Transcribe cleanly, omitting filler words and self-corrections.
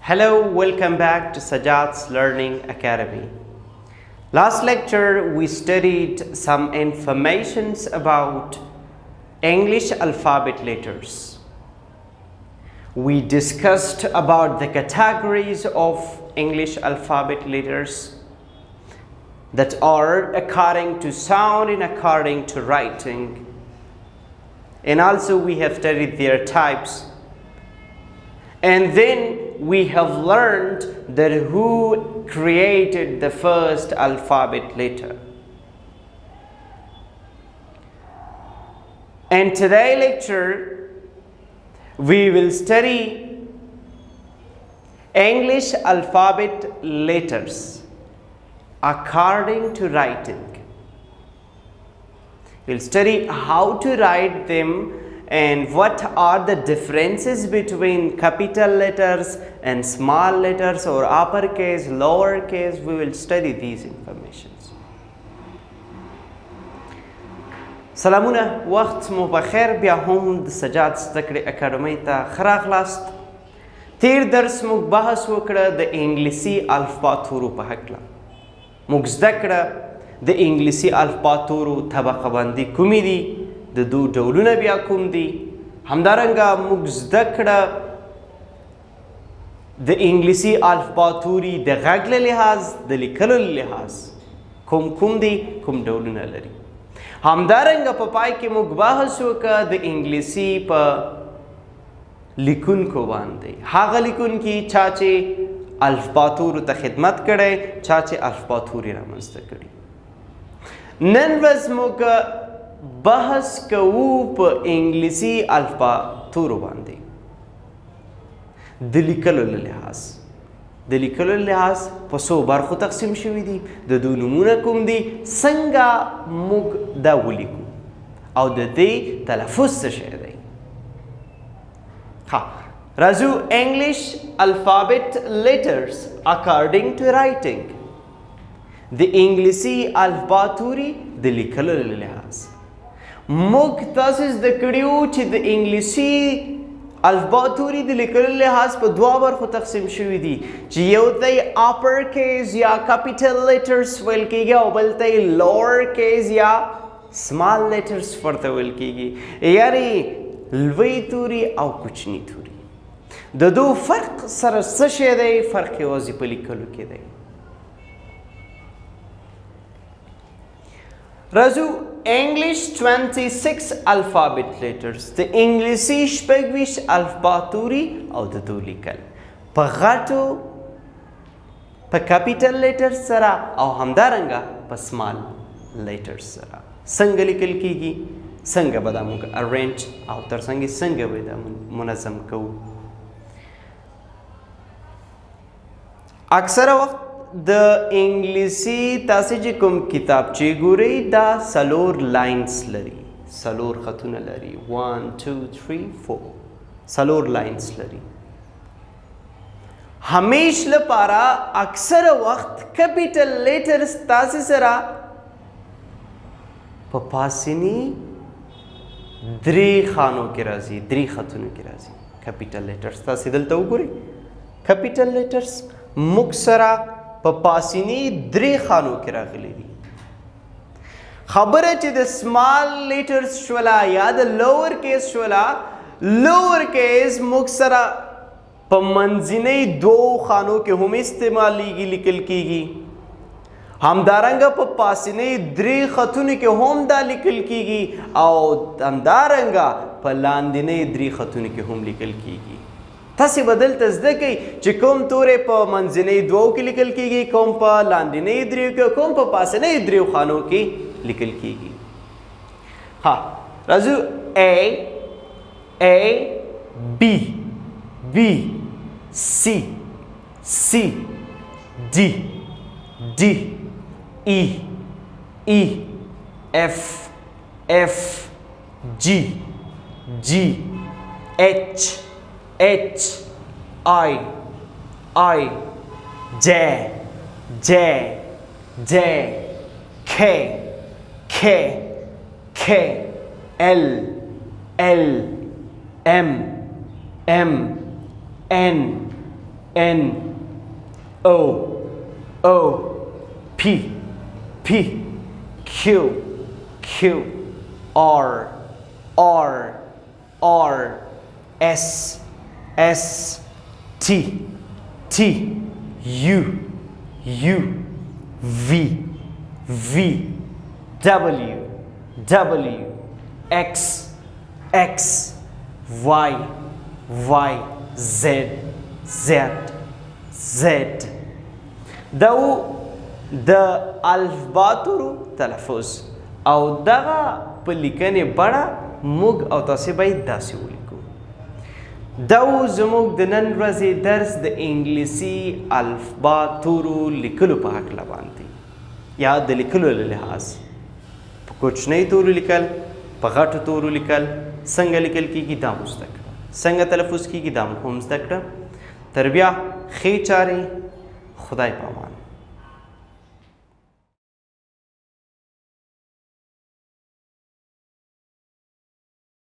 Hello, welcome back to Sajad's Learning Academy. Last lecture we studied some informations about English alphabet letters. We discussed about the categories of English alphabet letters that are according to sound and according to writing. And also we have studied their types. And then we have learned that who created the first alphabet letter. And today lecture we will study English alphabet letters according to writing. We'll study how to write them and what are the differences between capital letters and small letters or uppercase, lowercase. We will study these informations. سلامونه وخت مو بخیر بیا هم د سجاد زدکړې اکاډمۍ ته ښه راغلاست. تیر درس موږ بحث وکړه د انګلیسي الفبا تورو په هکله. موږ زده کړه د انګلیسي الفبا تورو طبقه بندي کومې دي، د دو ډولونه بیا کوم دي. همدارنګه موږ زده کړه د انګلیسي الفبا توري د غږ له لحاظ د لیکلو له لحاظ کوم دي، کوم ډولونه لري. همدارنګه په پای کې موږ بحث وکړه د انګلیسي په لیکونکو باندې، هغه لیکونکي چا چې الفبا تورو ته خدمت کړی، چا چې الفبا توري رامنځته کړي. نن ورځ موږ بحث کوو په انګلیسي الفبا تورو باندې د لیکلو له لحاظ. د لیکلو له لحاظ په څو برخو تقسیم شوي دي، د دوی نومونه کوم دي، څنګه موږ دا ولیکو او د دې تلفظ څه شی دی. ها راځو English alphabet letters according to writing. د انګلیسي الفبا توري د لیکلو له لحاظ موږ تاسو زده کړیو چې د انګلیسي الفبا توري د لیکلو لحاظ په دوه برخو تقسیم شوي دي، چې یو ته یې اپر کیز یا کیپیټل لیټرز ویل کیږي او بل ته یې لوور کیز یا سمال لیټرز ورته ویل کیږي، یعنی لوی توري او کوچني توري. د دو فرق سره څه شی دی؟ فرق یوازې په لیکلو کې دی. راځو English 26 alphabet letters د انګلیسي شپږویشت الفبا توري او د دو لیکل په غټو په کیپیټل لیټرز سره او همدارنګه په سمال لیټرز سره څنګه لیکل کیږي، څنګه به دا موږ ارینج او ترڅنګ څنګه به دا منظم کوو. اکثره وخت د انګلیسي تاسې چې کوم کتابچې ګورئ دا څلور لاینز لري، څلور خطونه لري، 1 2 3 4 څلور لاینز لري. همیش لپاره اکثره وخت کیپیټل لیټرز تاسې سره په پاسني درې خانو کې راځي، درې خطونو کې راځي. کیپیټل لیټرز تاسې دلته وګورئ، کیپیټل لیټرز موږ سره په پاسینی درې خانو کې راغلي دي. خبره چې د سمال لیټرز شولا یا د لوور کیس شولا، لوور کیس موږ سره په منځنۍ دوو خانو کې هم استعمالیږي، لیکل کیږي. همدارنګه په پاسینی درې خطونو کې هم دا لیکل کیږي او همدارنګه په لاندنۍ درې خطونو کې هم لیکل کیږي. تاسې به دلته زده کوئ چې کوم تورې په منځنۍ دوو کې لیکل کیږي، کوم په لاندنۍ دریو کې، کوم په پاسنۍ دریو خانو کې لیکل کیږي. ها راځو A B B C C D D E E F F G G H H I J J J K K K L L M M N N O O P P Q Q R R R S S T T U U V V W W X X Y Y Z Z Z دا د الفبا تورو تلفظ او دغه په لیکنې بڼه موږ او تاسې باید داسې ولیکو. دا زموږ د نن ورځې درس د انګلیسي الفبا تورو لیکلو په هکله باندې یا د لیکلو له لحاظ په کوچنۍ تورو لیکل، په غټو تورو لیکل، څنګه لیکل کېږي دا مو زده کړه، څنګه تلفظ کېږي دا مو هم زده کړه. تر بیا ښې چارې، خدای په امان.